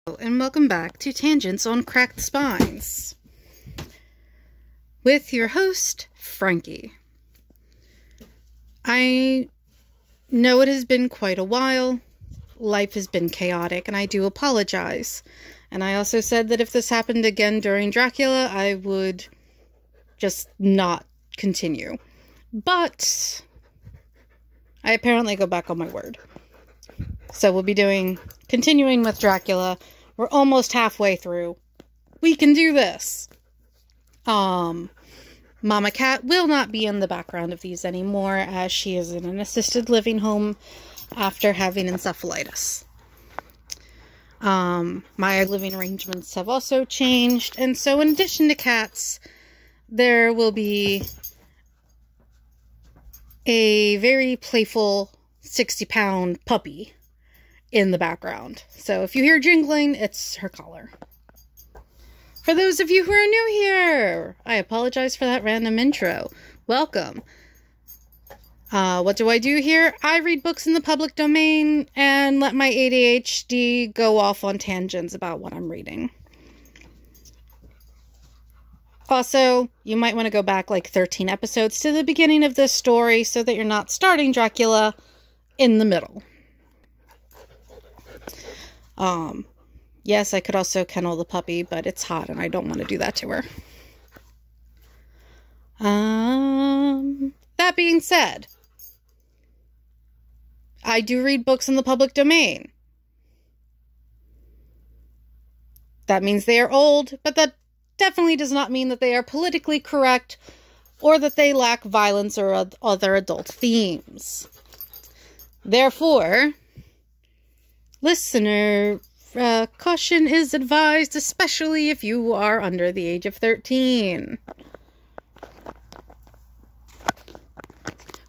And welcome back to Tangents on Cracked Spines with your host, Frankie. I know it has been quite a while. Life has been chaotic, and I do apologize. And I also said that if this happened again during Dracula, I would just not continue. But I apparently go back on my word. So we'll be continuing with Dracula. We're almost halfway through. We can do this. Mama Cat will not be in the background of these anymore, as she is in an assisted living home after having encephalitis. My living arrangements have also changed, and so in addition to cats, there will be a very playful 60-pound puppy in the background. So if you hear jingling, it's her collar. For those of you who are new here, I apologize for that random intro. Welcome. What do I do here? I read books in the public domain and let my ADHD go off on tangents about what I'm reading. Also, you might want to go back like 13 episodes to the beginning of this story so that you're not starting Dracula in the middle. Yes, I could also kennel the puppy, but it's hot and I don't want to do that to her. That being said, I do read books in the public domain. That means they are old, but that definitely does not mean that they are politically correct or that they lack violence or other adult themes. Therefore, listener caution is advised, especially if you are under the age of 13.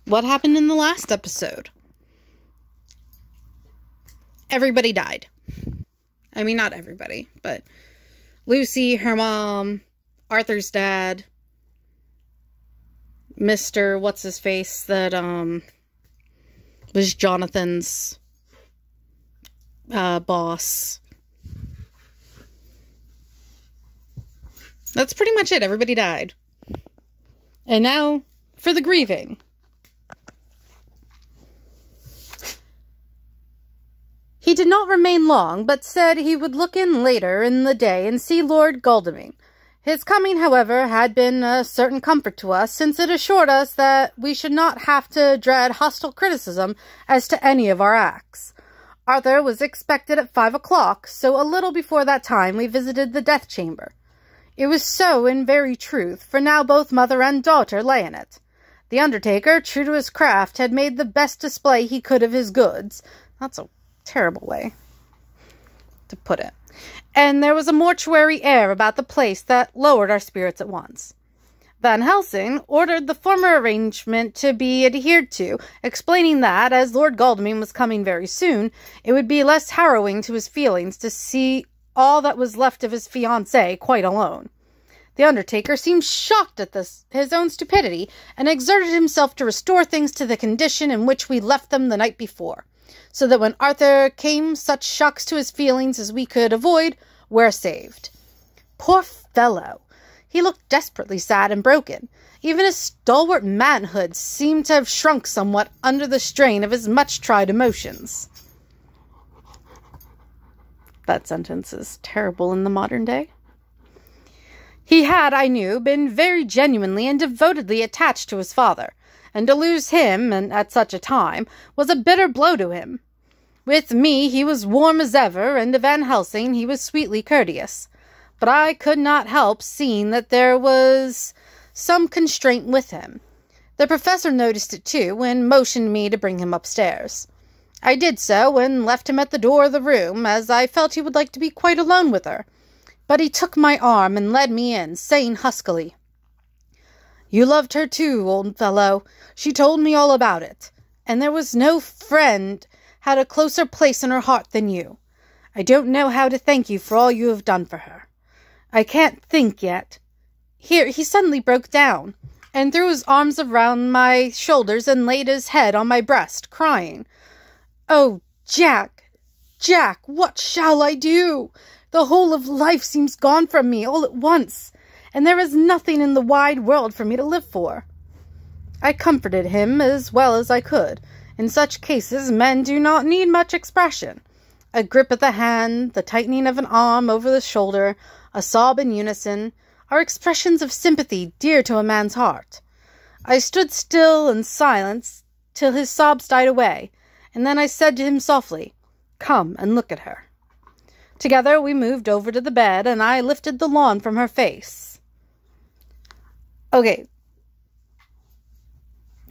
What happened in the last episode? Everybody died. I mean, not everybody, but Lucy, her mom, Arthur's dad, Mr. What's-his-face that was Jonathan's boss. That's pretty much it. Everybody died. And now for the grieving. He did not remain long, but said he would look in later in the day and see Lord Godalming. His coming, however, had been a certain comfort to us, since it assured us that we should not have to dread hostile criticism as to any of our acts. Arthur was expected at 5 o'clock, so a little before that time we visited the death chamber. It was so in very truth, for now both mother and daughter lay in it. The undertaker, true to his craft, had made the best display he could of his goods. That's a terrible way to put it. And there was a mortuary air about the place that lowered our spirits at once. Van Helsing ordered the former arrangement to be adhered to, explaining that, as Lord Godalming was coming very soon, it would be less harrowing to his feelings to see all that was left of his fiancée quite alone. The undertaker seemed shocked at his own stupidity, and exerted himself to restore things to the condition in which we left them the night before, so that when Arthur came, such shocks to his feelings as we could avoid were saved. Poor fellow! He looked desperately sad and broken. Even his stalwart manhood seemed to have shrunk somewhat under the strain of his much-tried emotions. That sentence is terrible in the modern day. He had, I knew, been very genuinely and devotedly attached to his father, and to lose him, and at such a time, was a bitter blow to him. With me he was warm as ever, and to Van Helsing he was sweetly courteous. But I could not help seeing that there was some constraint with him. The professor noticed it too, and motioned me to bring him upstairs. I did so, and left him at the door of the room, as I felt he would like to be quite alone with her. But he took my arm and led me in, saying huskily, "You loved her too, old fellow. She told me all about it. And there was no friend had a closer place in her heart than you. I don't know how to thank you for all you have done for her. I can't think yet." Here he suddenly broke down, and threw his arms around my shoulders and laid his head on my breast, crying, "Oh, Jack, Jack, what shall I do? The whole of life seems gone from me all at once, and there is nothing in the wide world for me to live for. I comforted him as well as I could. In such cases, men do not need much expression. A grip of the hand, the tightening of an arm over the shoulder, a sob in unison, are expressions of sympathy dear to a man's heart. I stood still in silence till his sobs died away, and then I said to him softly, "Come and look at her." Together we moved over to the bed, and I lifted the lawn from her face. Okay.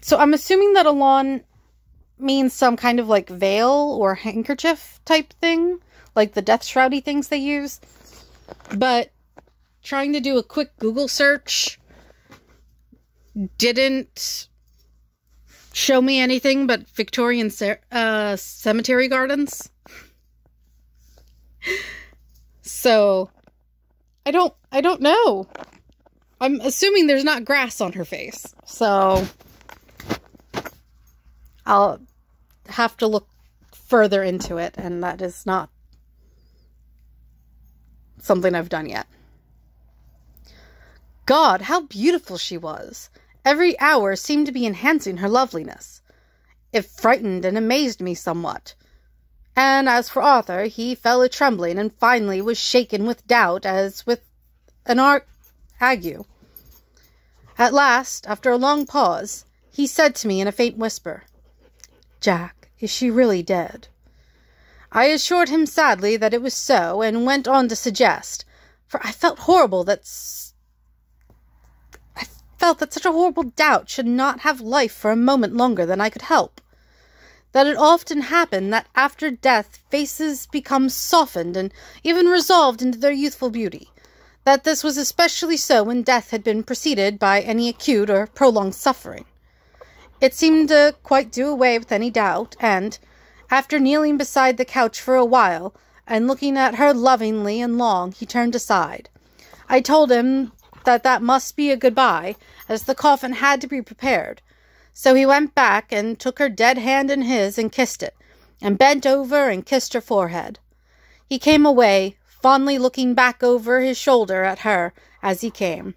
So I'm assuming that a lawn means some kind of like veil or handkerchief type thing, like the death shroudy things they use. But trying to do a quick Google search didn't show me anything but Victorian cemetery gardens. So I don't know. I'm assuming there's not grass on her face. So I'll have to look further into it, and that is not something I've done yet. God, how beautiful she was! Every hour seemed to be enhancing her loveliness. It frightened and amazed me somewhat. And as for Arthur, he fell a-trembling, and finally was shaken with doubt as with an ague. At last, after a long pause, he said to me in a faint whisper, "Jack, is she really dead?" I assured him sadly that it was so, and went on to suggest, for I felt that such a horrible doubt should not have life for a moment longer than I could help. That it often happened that after death faces become softened and even resolved into their youthful beauty. That this was especially so when death had been preceded by any acute or prolonged suffering. It seemed to quite do away with any doubt, and, after kneeling beside the couch for a while, and looking at her lovingly and long, he turned aside. I told him that must be a goodbye, as the coffin had to be prepared. So he went back and took her dead hand in his and kissed it, and bent over and kissed her forehead. He came away, fondly looking back over his shoulder at her as he came.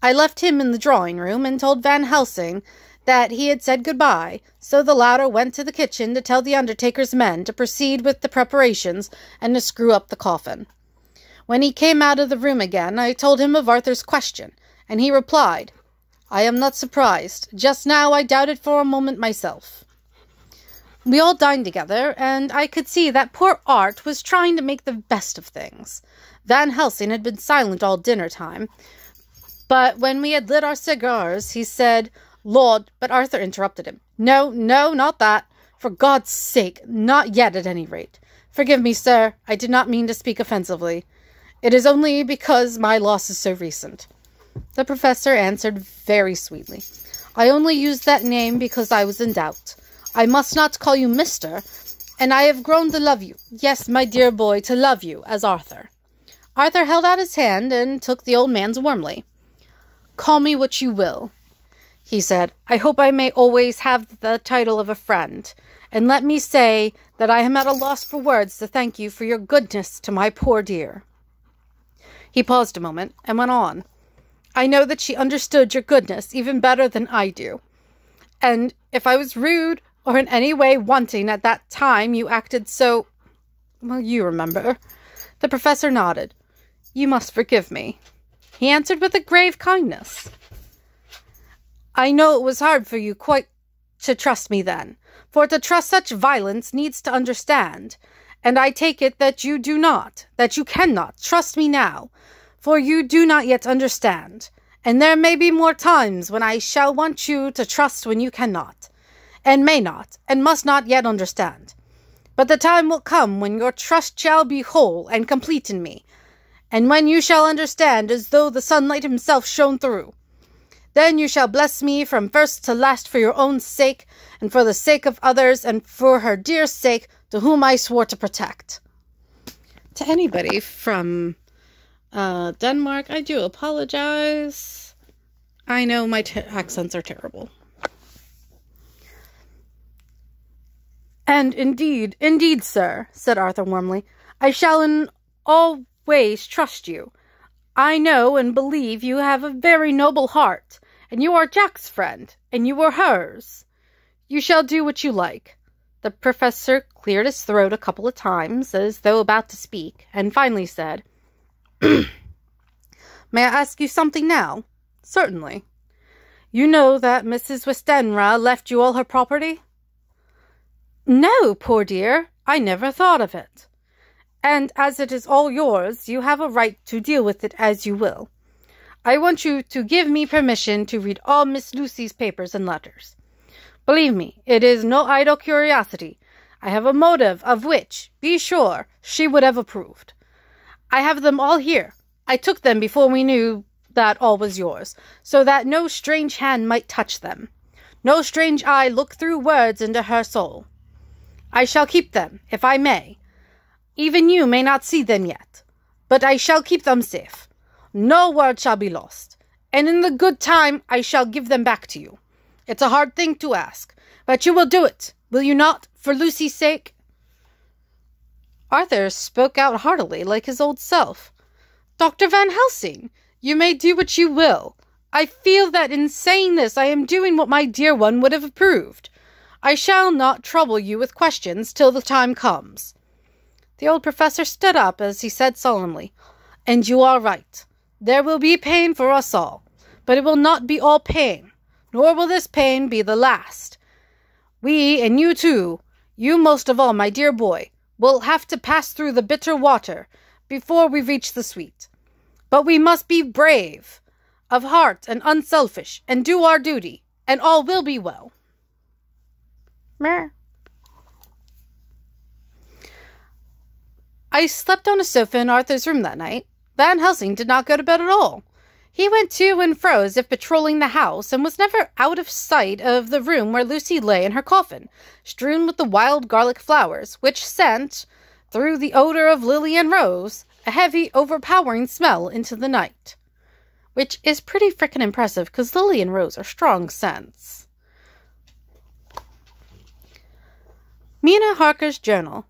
I left him in the drawing-room and told Van Helsing that he had said goodbye, so the latter went to the kitchen to tell the undertaker's men to proceed with the preparations and to screw up the coffin. When he came out of the room again, I told him of Arthur's question, and he replied, "I am not surprised. Just now I doubted for a moment myself." We all dined together, and I could see that poor Art was trying to make the best of things. Van Helsing had been silent all dinner time, but when we had lit our cigars, he said, "Lord," but Arthur interrupted him. No, not that. For God's sake, not yet at any rate. Forgive me, sir, I did not mean to speak offensively. It is only because my loss is so recent." The professor answered very sweetly, "I only used that name because I was in doubt. I must not call you Mr., and I have grown to love you. Yes, my dear boy, to love you as Arthur." Arthur held out his hand and took the old man's warmly. "Call me what you will," he said. "I hope I may always have the title of a friend, and let me say that I am at a loss for words to thank you for your goodness to my poor dear." He paused a moment, and went on. "I know that she understood your goodness even better than I do, and if I was rude or in any way wanting at that time, you acted so... well, you remember." The professor nodded. "You must forgive me," he answered with a grave kindness. "I know it was hard for you quite to trust me then, for to trust such violence needs to understand, and I take it that you do not, that you cannot trust me now, for you do not yet understand, and there may be more times when I shall want you to trust when you cannot, and may not, and must not yet understand. But the time will come when your trust shall be whole and complete in me, and when you shall understand as though the sunlight himself shone through. Then you shall bless me from first to last for your own sake, and for the sake of others, and for her dear sake, to whom I swore to protect." To anybody from Denmark, I do apologize. I know my accents are terrible. "And indeed, sir," said Arthur warmly, "I shall in all ways trust you. I know and believe you have a very noble heart, and you are Jack's friend, and you are hers. You shall do what you like." The professor cleared his throat a couple of times, as though about to speak, and finally said, "May I ask you something now?" "Certainly." "You know that Mrs. Westenra left you all her property?" "No, poor dear, I never thought of it." "And as it is all yours, you have a right to deal with it as you will. I want you to give me permission to read all Miss Lucy's papers and letters. Believe me, it is no idle curiosity. I have a motive of which, be sure, she would have approved. I have them all here. I took them before we knew that all was yours, so that no strange hand might touch them, no strange eye look through words into her soul. I shall keep them, if I may. Even you may not see them yet, but I shall keep them safe. No word shall be lost, and in the good time I shall give them back to you. It's a hard thing to ask, but you will do it, will you not, for Lucy's sake?" Arthur spoke out heartily, like his old self. "Dr. Van Helsing, you may do what you will. I feel that in saying this I am doing what my dear one would have approved. I shall not trouble you with questions till the time comes." The old professor stood up as he said solemnly, "And you are right. There will be pain for us all, but it will not be all pain, nor will this pain be the last. We, and you too, you most of all, my dear boy, will have to pass through the bitter water before we reach the sweet. But we must be brave of heart and unselfish, and do our duty, and all will be well." Meh. I slept on a sofa in Arthur's room that night. Van Helsing did not go to bed at all. He went to and fro as if patrolling the house, and was never out of sight of the room where Lucy lay in her coffin, strewn with the wild garlic flowers, which sent, through the odor of lily and rose, a heavy, overpowering smell into the night. Which is pretty frickin' impressive, because lily and rose are strong scents. Mina Harker's journal.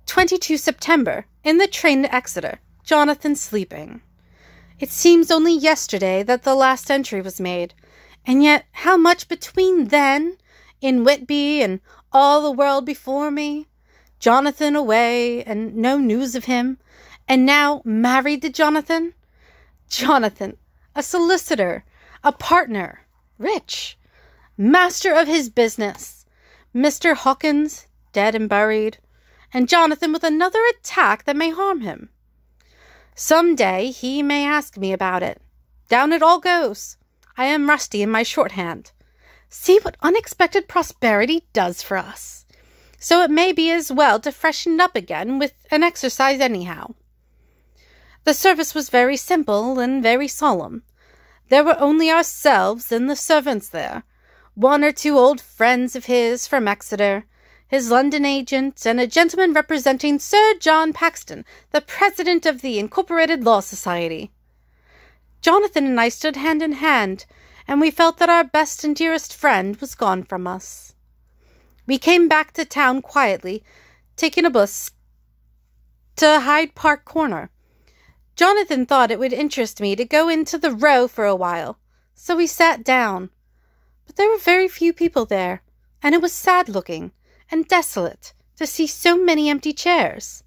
22 September. In the train to Exeter. Jonathan sleeping. It seems only yesterday that the last entry was made, and yet how much between then, in Whitby, and all the world before me. Jonathan away, and no news of him, and now married to Jonathan. Jonathan, a solicitor, a partner, rich, master of his business. Mr. Hawkins, dead and buried, and Jonathan with another attack that may harm him. Some day he may ask me about it. Down it all goes. I am rusty in my shorthand. See what unexpected prosperity does for us. So it may be as well to freshen up again with an exercise anyhow. The service was very simple and very solemn. There were only ourselves and the servants there, one or two old friends of his from Exeter, his London agent, and a gentleman representing Sir John Paxton, the president of the Incorporated Law Society. Jonathan and I stood hand in hand, and we felt that our best and dearest friend was gone from us. We came back to town quietly, taking a bus to Hyde Park Corner. Jonathan thought it would interest me to go into the Row for a while, so we sat down. But there were very few people there, and it was sad-looking and desolate to see so many empty chairs.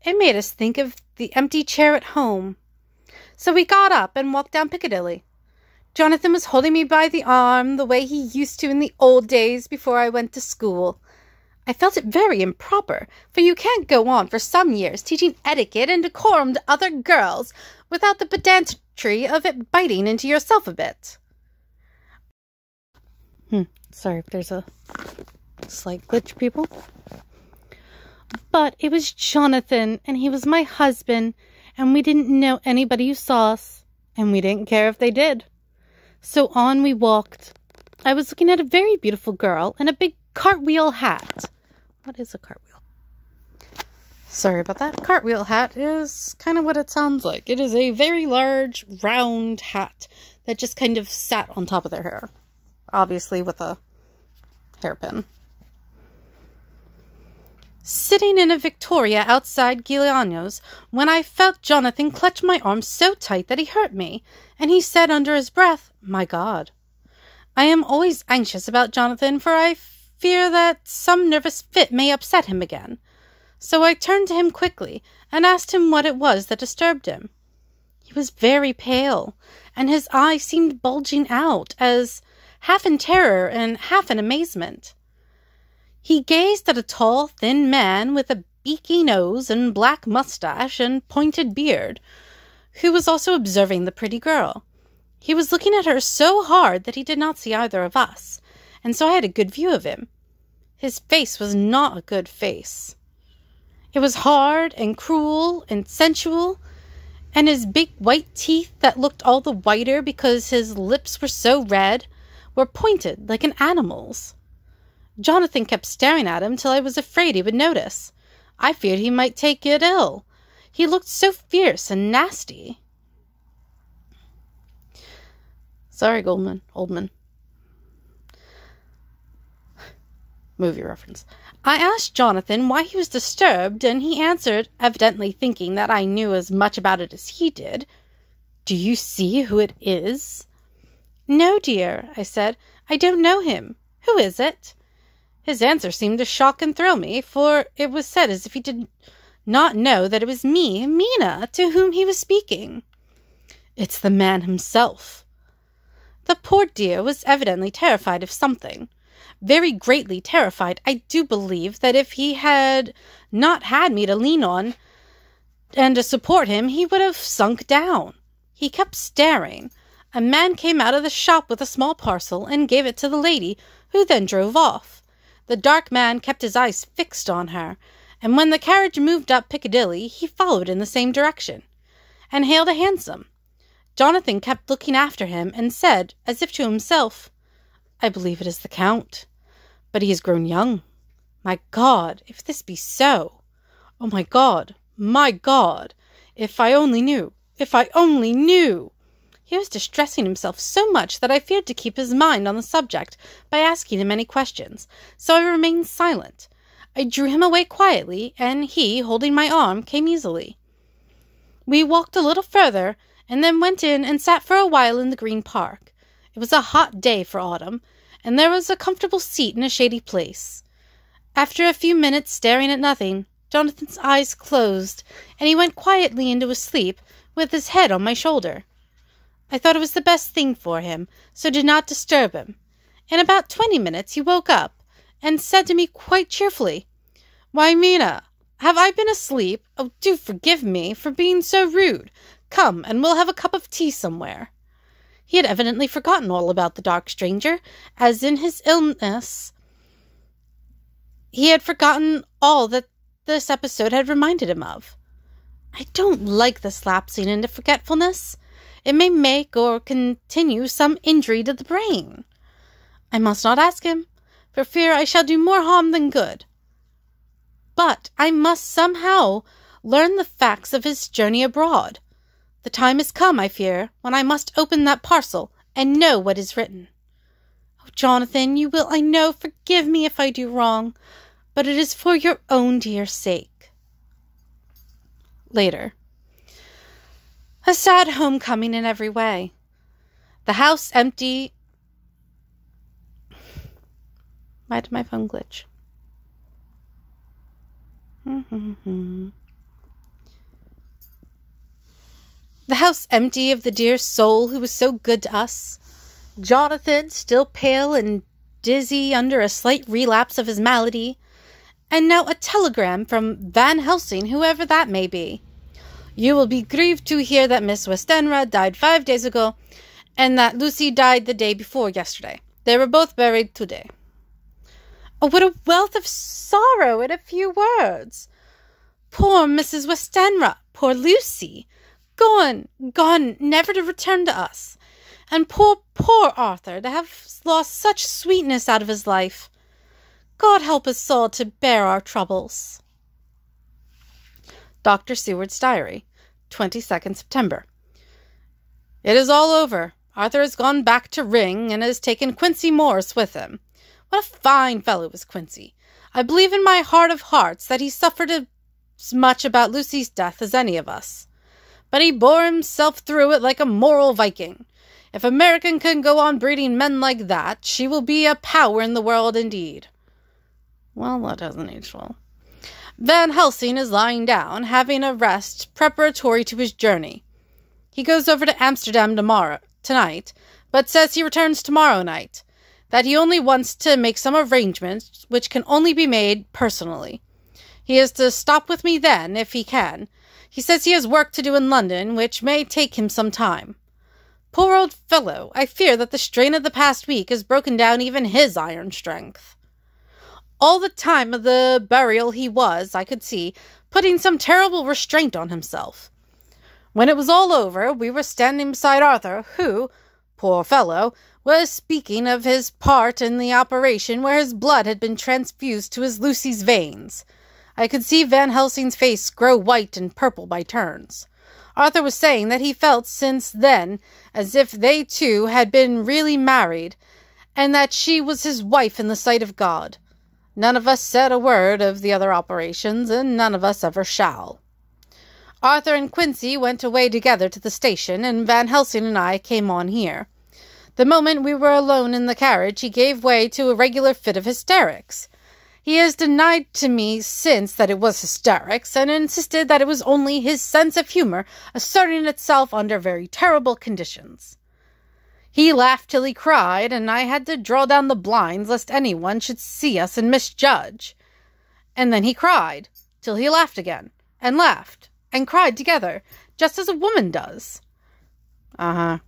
It made us think of the empty chair at home. So we got up and walked down Piccadilly. Jonathan was holding me by the arm the way he used to in the old days before I went to school. I felt it very improper, for you can't go on for some years teaching etiquette and decorum to other girls without the pedantry of it biting into yourself a bit. Sorry if there's a slight glitch, people. But it was Jonathan, and he was my husband, and we didn't know anybody who saw us, and we didn't care if they did. So on we walked. I was looking at a very beautiful girl in a big cartwheel hat. What is a cartwheel? Sorry about that. Cartwheel hat is kind of what it sounds like. It is a very large, round hat that just kind of sat on top of their hair. Obviously with a hairpin. sitting in a victoria outside Giuliano's, when I felt Jonathan clutch my arm so tight that he hurt me, and he said under his breath, "My God." I am always anxious about Jonathan, for I fear that some nervous fit may upset him again. So I turned to him quickly and asked him what it was that disturbed him. He was very pale, and his eyes seemed bulging out, as half in terror and half in amazement. He gazed at a tall, thin man with a beaky nose and black mustache and pointed beard, who was also observing the pretty girl. He was looking at her so hard that he did not see either of us, and so I had a good view of him. His face was not a good face. It was hard and cruel and sensual, and his big white teeth, that looked all the whiter because his lips were so red, were pointed like an animal's. Jonathan kept staring at him till I was afraid he would notice. I feared he might take it ill. He looked so fierce and nasty. Sorry, Oldman. Movie reference. I asked Jonathan why he was disturbed, and he answered, evidently thinking that I knew as much about it as he did, "Do you see who it is?" "No, dear," I said. "I don't know him. Who is it?" His answer seemed to shock and thrill me, for it was said as if he did not know that it was me, Mina, to whom he was speaking. "It's the man himself." The poor dear was evidently terrified of something. Very greatly terrified. I do believe that if he had not had me to lean on and to support him, he would have sunk down. He kept staring. A man came out of the shop with a small parcel and gave it to the lady, who then drove off. The dark man kept his eyes fixed on her, and when the carriage moved up Piccadilly, he followed in the same direction, and hailed a hansom. Jonathan kept looking after him, and said, as if to himself, "I believe it is the Count. But he has grown young. My God, if this be so! Oh, my God! My God! If I only knew! If I only knew!" He was distressing himself so much that I feared to keep his mind on the subject by asking him any questions, so I remained silent. I drew him away quietly, and he, holding my arm, came easily. We walked a little further, and then went in and sat for a while in the Green Park. It was a hot day for autumn, and there was a comfortable seat in a shady place. After a few minutes staring at nothing, Jonathan's eyes closed, and he went quietly into his sleep with his head on my shoulder. I thought it was the best thing for him, so did not disturb him. In about 20 minutes he woke up, and said to me quite cheerfully, "Why, Mina, have I been asleep? Oh, do forgive me for being so rude. Come, and we'll have a cup of tea somewhere." He had evidently forgotten all about the dark stranger, as in his illness he had forgotten all that this episode had reminded him of. I don't like this lapsing into forgetfulness. It may make or continue some injury to the brain. I must not ask him, for fear I shall do more harm than good. But I must somehow learn the facts of his journey abroad. The time is come, I fear, when I must open that parcel and know what is written. Oh, Jonathan, you will, I know, forgive me if I do wrong, but it is for your own dear sake. Later. A sad homecoming in every way. The house empty. Why did my phone glitch? The house empty of the dear soul who was so good to us. Jonathan still pale and dizzy under a slight relapse of his malady. And now a telegram from Van Helsing, whoever that may be. "You will be grieved to hear that Miss Westenra died 5 days ago, and that Lucy died the day before yesterday. They were both buried today." Oh, what a wealth of sorrow in a few words! Poor Mrs. Westenra! Poor Lucy! Gone, never to return to us. And poor Arthur, to have lost such sweetness out of his life. God help us all to bear our troubles. Dr. Seward's Diary, 22nd September. It is all over. Arthur has gone back to Ring, and has taken Quincy Morris with him. What a fine fellow was Quincy! I believe in my heart of hearts that he suffered as much about Lucy's death as any of us. But he bore himself through it like a moral Viking. If America can go on breeding men like that, she will be a power in the world indeed. Well, that hasn't aged well. Van Helsing is lying down, having a rest preparatory to his journey. He goes over to Amsterdam tonight, but says he returns tomorrow night, that he only wants to make some arrangements which can only be made personally. He is to stop with me then, if he can. He says he has work to do in London, which may take him some time. Poor old fellow, I fear that the strain of the past week has broken down even his iron strength. All the time of the burial he was, I could see, putting some terrible restraint on himself. When it was all over, we were standing beside Arthur, who, poor fellow, was speaking of his part in the operation where his blood had been transfused to his Lucy's veins. I could see Van Helsing's face grow white and purple by turns. Arthur was saying that he felt since then as if they two had been really married, and that she was his wife in the sight of God. None of us said a word of the other operations, and none of us ever shall. Arthur and Quincy went away together to the station, and Van Helsing and I came on here. The moment we were alone in the carriage, he gave way to a regular fit of hysterics. He has denied to me since that it was hysterics, and insisted that it was only his sense of humor asserting itself under very terrible conditions. He laughed till he cried, and I had to draw down the blinds lest anyone should see us and misjudge. And then he cried, till he laughed again, and laughed, and cried together, just as a woman does. I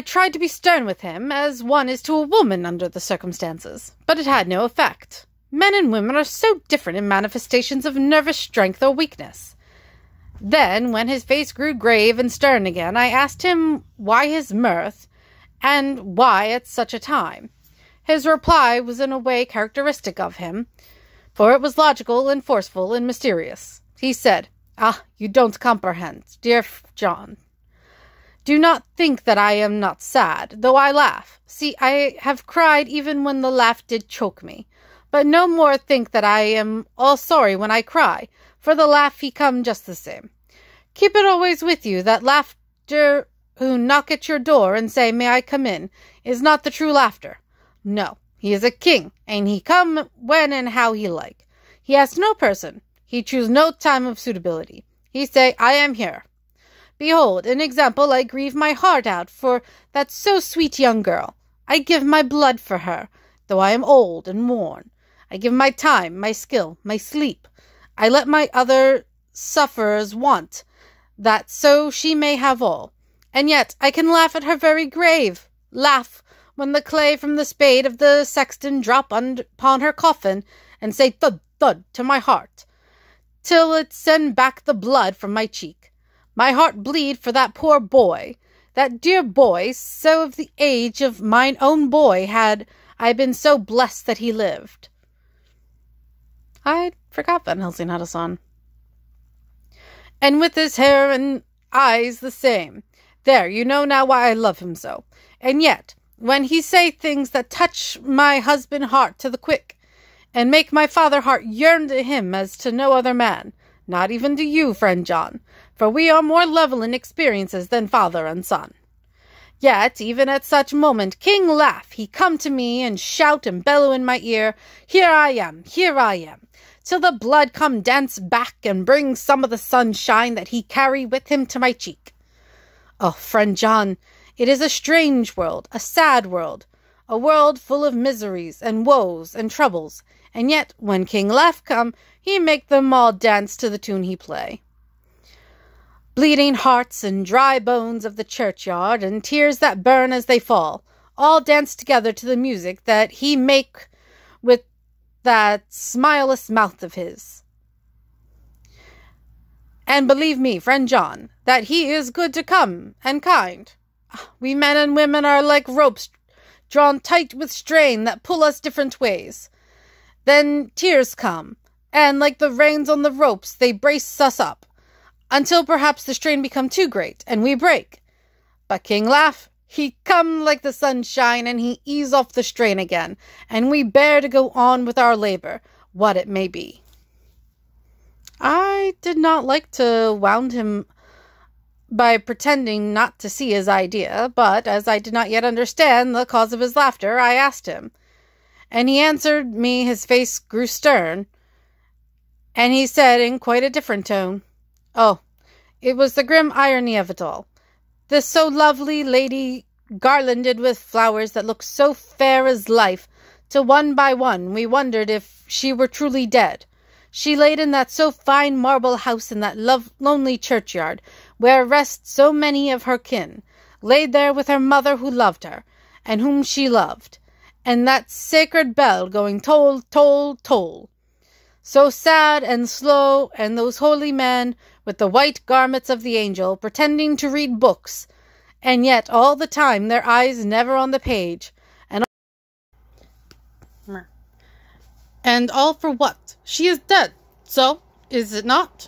tried to be stern with him, as one is to a woman under the circumstances, but it had no effect. Men and women are so different in manifestations of nervous strength or weakness. Then, when his face grew grave and stern again, I asked him why his mirth, and why at such a time. His reply was in a way characteristic of him, for it was logical and forceful and mysterious. He said, you don't comprehend, dear John. Do not think that I am not sad, though I laugh. See, I have cried even when the laugh did choke me. But no more think that I am all sorry when I cry, for the laugh he come just the same. Keep it always with you that laughter who knock at your door and say, "May I come in?" is not the true laughter. No, he is a king, and he come when and how he like. He ask no person. He choose no time of suitability. He say, "I am here." Behold, an example I grieve my heart out for that so sweet young girl. I give my blood for her, though I am old and worn. I give my time, my skill, my sleep. I let my other sufferers want, that so she may have all. And yet I can laugh at her very grave, laugh when the clay from the spade of the sexton drop upon her coffin, and say thud, thud to my heart, till it send back the blood from my cheek. My heart bleed for that poor boy, that dear boy, so of the age of mine own boy had I been so blessed that he lived. I forgot Van Helsing had a son. And with his hair and eyes the same. There, you know now why I love him so. And yet, when he say things that touch my husband heart to the quick, and make my father heart yearn to him as to no other man, not even to you, friend John, for we are more level in experiences than father and son. Yet, even at such moment, King laugh, he come to me, and shout and bellow in my ear, here I am, till the blood come dance back, and bring some of the sunshine that he carry with him to my cheek. Oh, friend John, it is a strange world, a sad world, a world full of miseries, and woes, and troubles, and yet, when King Laugh come, he make them all dance to the tune he play. Bleeding hearts and dry bones of the churchyard, and tears that burn as they fall, all dance together to the music that he make with that smileless mouth of his. And believe me, friend John, that he is good to come, and kind. We men and women are like ropes drawn tight with strain that pull us different ways. Then tears come, and like the reins on the ropes, they brace us up, until perhaps the strain become too great, and we break. But King Laugh, he come like the sunshine, and he ease off the strain again, and we bear to go on with our labor, what it may be. I did not like to wound him by pretending not to see his idea, but as I did not yet understand the cause of his laughter, I asked him, and he answered me. His face grew stern, and he said in quite a different tone, "Oh, it was the grim irony of it all. This so lovely lady, garlanded with flowers that looked so fair as life, till one by one we wondered if she were truly dead. She laid in that so fine marble house in that lonely churchyard, where rest so many of her kin, laid there with her mother who loved her, and whom she loved, and that sacred bell going toll, toll, toll. So sad and slow, and those holy men, with the white garments of the angel, pretending to read books, and yet all the time their eyes never on the page, and all for what? She is dead, so, is it not?"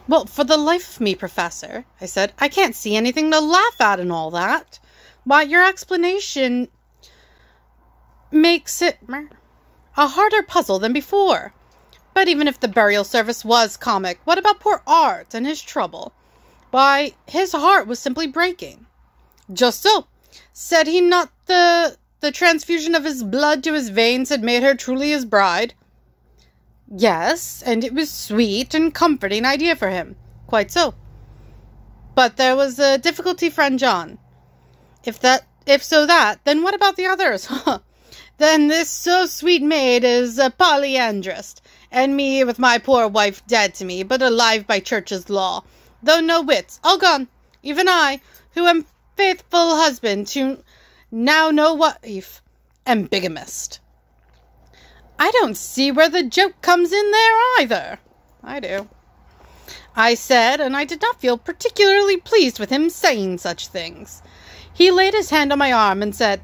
"Well, for the life of me, Professor," I said, "I can't see anything to laugh at in all that. Why, your explanation makes it a harder puzzle than before. But even if the burial service was comic, what about poor Art and his trouble? Why, his heart was simply breaking." "Just so. Said he not the transfusion of his blood to his veins had made her truly his bride?" "Yes, and it was sweet and comforting idea for him." "Quite so. But there was a difficulty, friend John. If so, then what about the others? Then this so sweet maid is a polyandrist, and me with my poor wife dead to me, but alive by church's law, though no wits, all gone, even I, who am faithful husband to now no wife, am bigamist." "I don't see where the joke comes in there either." "I do," I said, and I did not feel particularly pleased with him saying such things. He laid his hand on my arm and said,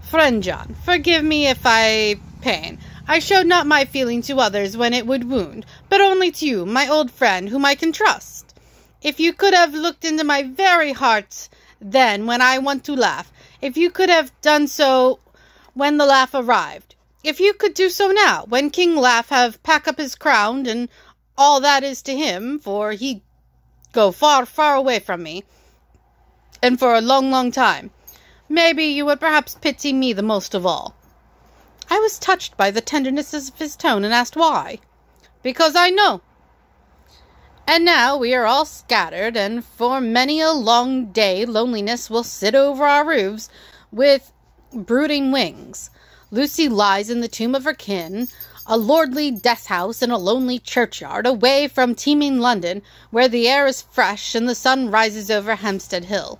"Friend John, forgive me if I pain. I showed not my feeling to others when it would wound, but only to you, my old friend, whom I can trust. If you could have looked into my very heart then when I want to laugh, if you could have done so when the laugh arrived, if you could do so now, when King Laugh have pack up his crown and all that is to him, for he go far, far away from me, and for a long, long time, maybe you would perhaps pity me the most of all." I was touched by the tenderness of his tone and asked why. "Because I know. And now we are all scattered, and for many a long day loneliness will sit over our roofs with brooding wings. Lucy lies in the tomb of her kin, a lordly death-house in a lonely churchyard, away from teeming London, where the air is fresh and the sun rises over Hampstead Hill,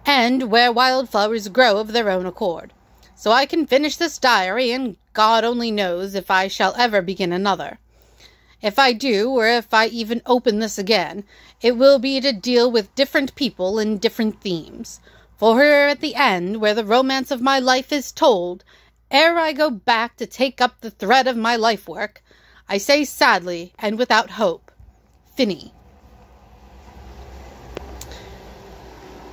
and where wildflowers grow of their own accord. So I can finish this diary, and God only knows if I shall ever begin another. If I do, or if I even open this again, it will be to deal with different people and different themes. For here at the end, where the romance of my life is told, ere I go back to take up the thread of my life work, I say sadly and without hope, Finny."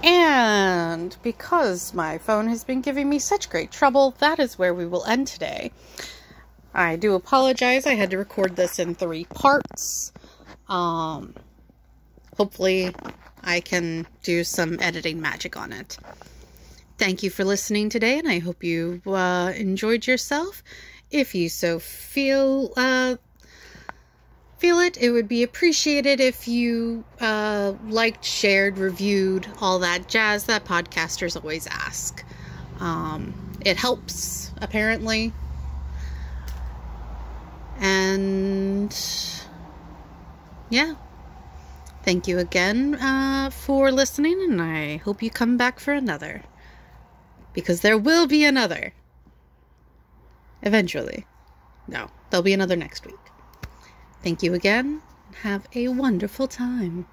And because my phone has been giving me such great trouble, that is where we will end today. I do apologize. I had to record this in 3 parts. Hopefully I can do some editing magic on it. Thank you for listening today, and I hope you enjoyed yourself. If you so feel it, it would be appreciated if you liked, shared, reviewed, all that jazz that podcasters always ask. It helps, apparently. And yeah, thank you again for listening, and I hope you come back for another, because there will be another eventually. No, there'll be another next week. Thank you again. Have a wonderful time.